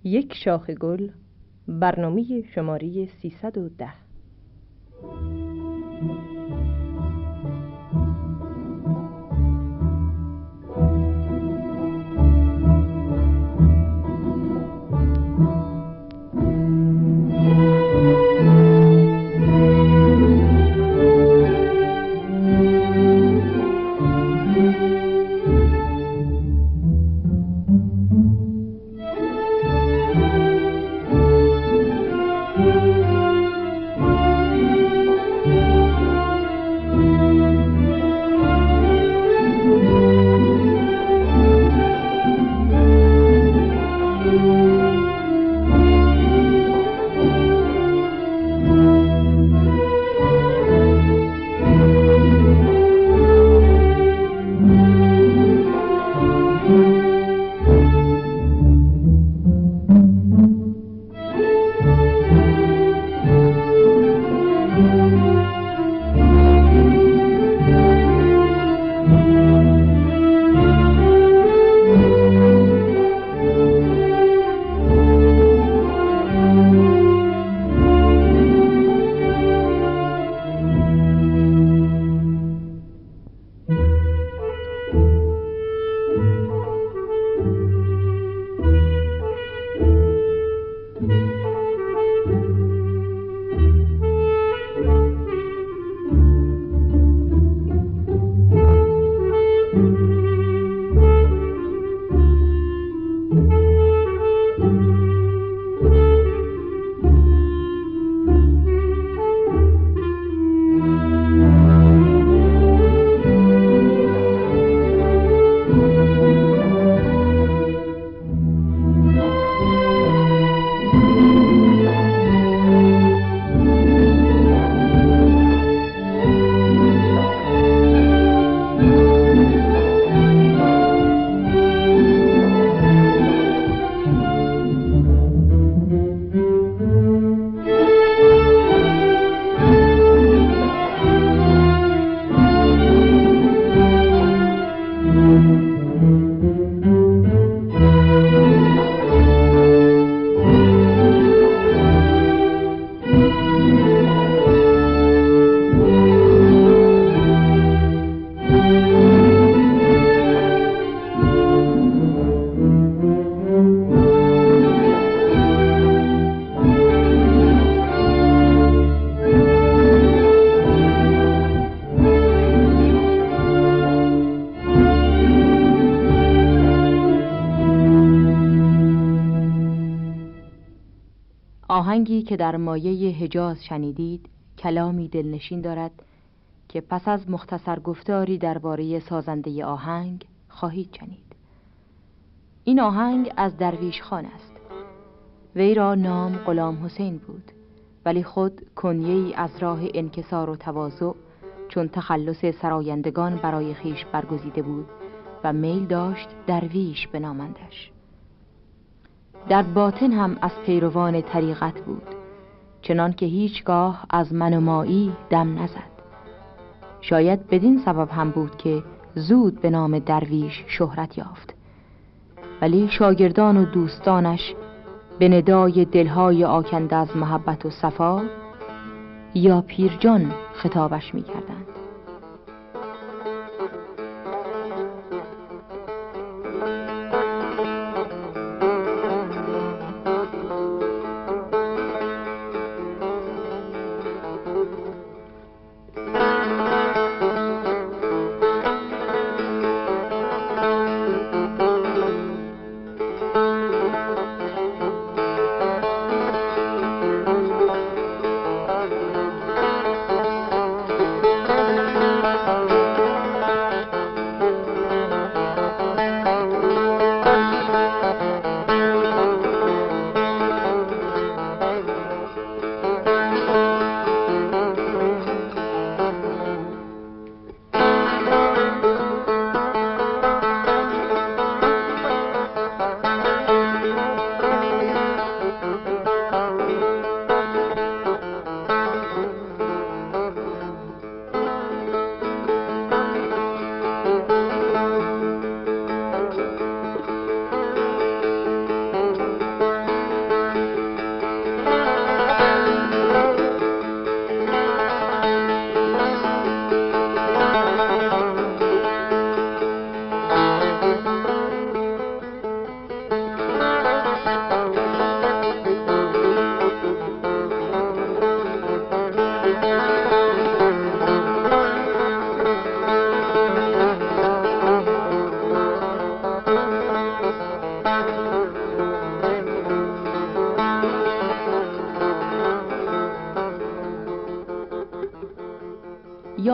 یک شاخ گل، برنامه شماره 310. آهنگی که در مایه حجاز شنیدید کلامی دلنشین دارد که پس از مختصر گفتاری درباره سازنده آهنگ خواهید شنید. این آهنگ از درویش خان است. وی را نام غلام حسین بود، ولی خود کنیه‌ای از راه انکسار و تواضع چون تخلص سرایندگان برای خویش برگزیده بود و میل داشت درویش بنامندش. در باطن هم از پیروان طریقت بود، چنان که هیچگاه از من و مایی دم نزد. شاید بدین سبب هم بود که زود به نام درویش شهرت یافت، ولی شاگردان و دوستانش به ندای دلهای آکنده از محبت و صفا یا پیرجان خطابش می کردند.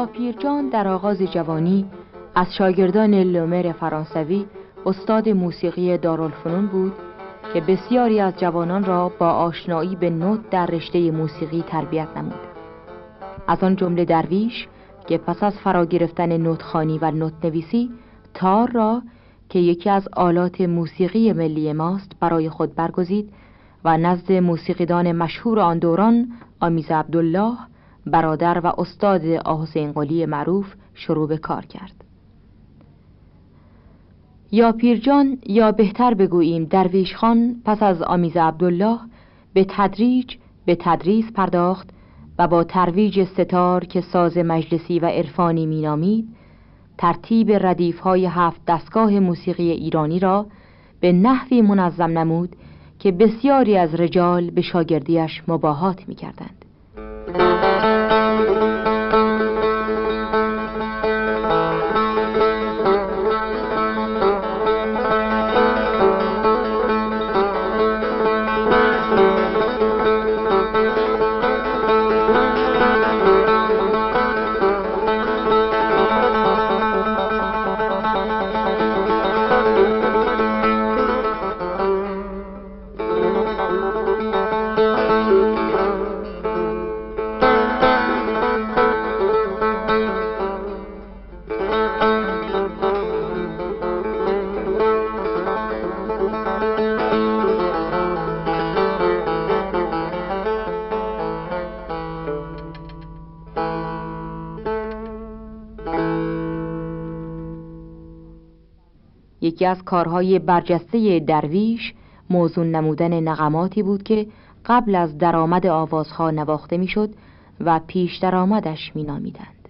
یاپیرجان در آغاز جوانی از شاگردان لومر فرانسوی استاد موسیقی دارالفنون بود که بسیاری از جوانان را با آشنایی به نوت در رشته موسیقی تربیت نمود. از آن جمله درویش که پس از فرا گرفتن نوت‌خوانی و نوت‌نویسی تار را که یکی از آلات موسیقی ملی ماست برای خود برگزید و نزد موسیقیدان مشهور آن دوران آمیز عبدالله برادر و استاد آحسین قلی معروف شروع به کار کرد. یاپیرجان یا بهتر بگوییم درویش خان پس از آمیز عبدالله به تدریج به تدریس پرداخت و با ترویج ستار که ساز مجلسی و عرفانی مینامید ترتیب ردیف‌های 7 دستگاه موسیقی ایرانی را به نحوی منظم نمود که بسیاری از رجال به شاگردیش مباهات می‌کردند. یکی از کارهای برجسته درویش موزون نمودن نغماتی بود که قبل از درآمد آوازها نواخته میشد و پیش درآمدش مینامیدند.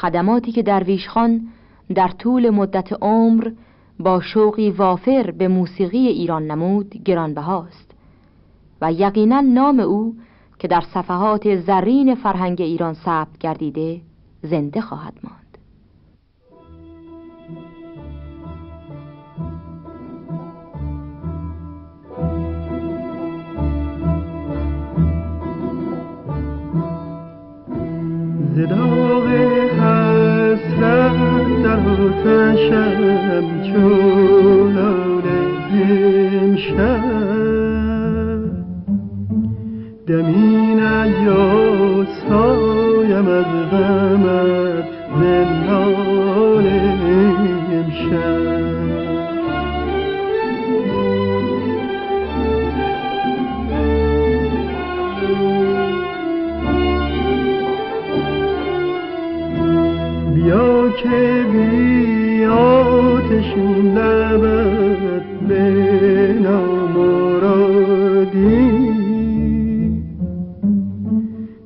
خدماتی که درویش خان در طول مدت عمر با شوقی وافر به موسیقی ایران نمود گرانبهاست و یقینا نام او که در صفحات زرین فرهنگ ایران ثبت گردیده زنده خواهد ماند. ز داغ حسرت در آتشم چون لاله امشب دمی نیاسایم از غمت زنهار امشب بیا که بی آتشین لبت به نامرادی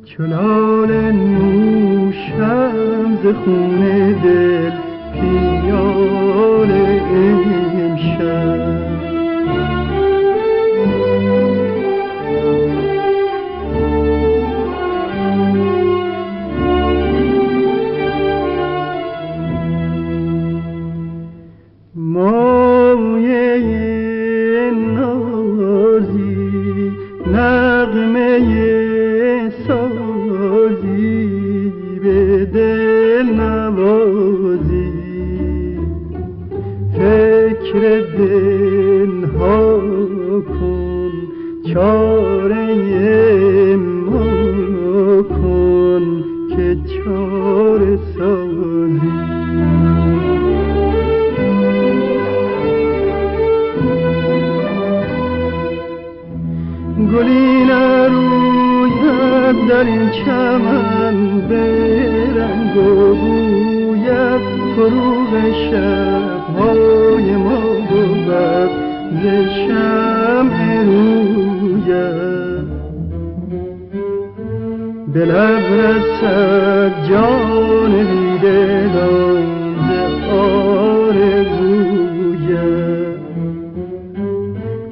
چلال نوشم ز خون دل پیاله امشب گلی نروید در این چمن به رنگ و بویت فروغ شب‌های ما بود ز شمع رویت به لب رسد جان بیدلان ز آرزویت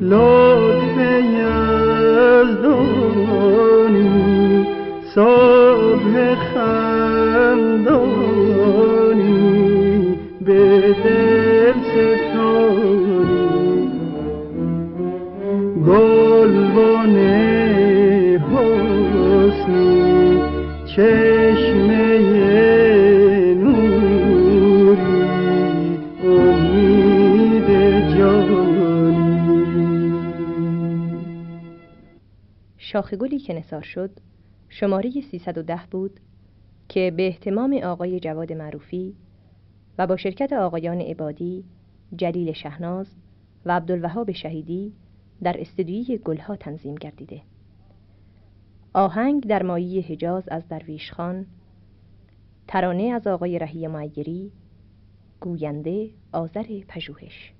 لطف یزدانی صبح خندانی به دل ستانی گلبن حسنی چشمه نوری امید جانی. شاخ گلی که نثار شد شماره 310 بود که به اهتمام آقای جواد معروفی و با شرکت آقایان عبادی، جلیل شهناز و عبدالوهاب شهیدی در استودیوی گلها تنظیم گردیده. آهنگ در مایه حجاز از درویش خان، ترانه از آقای رهی معیری، گوینده آذر پژوهش.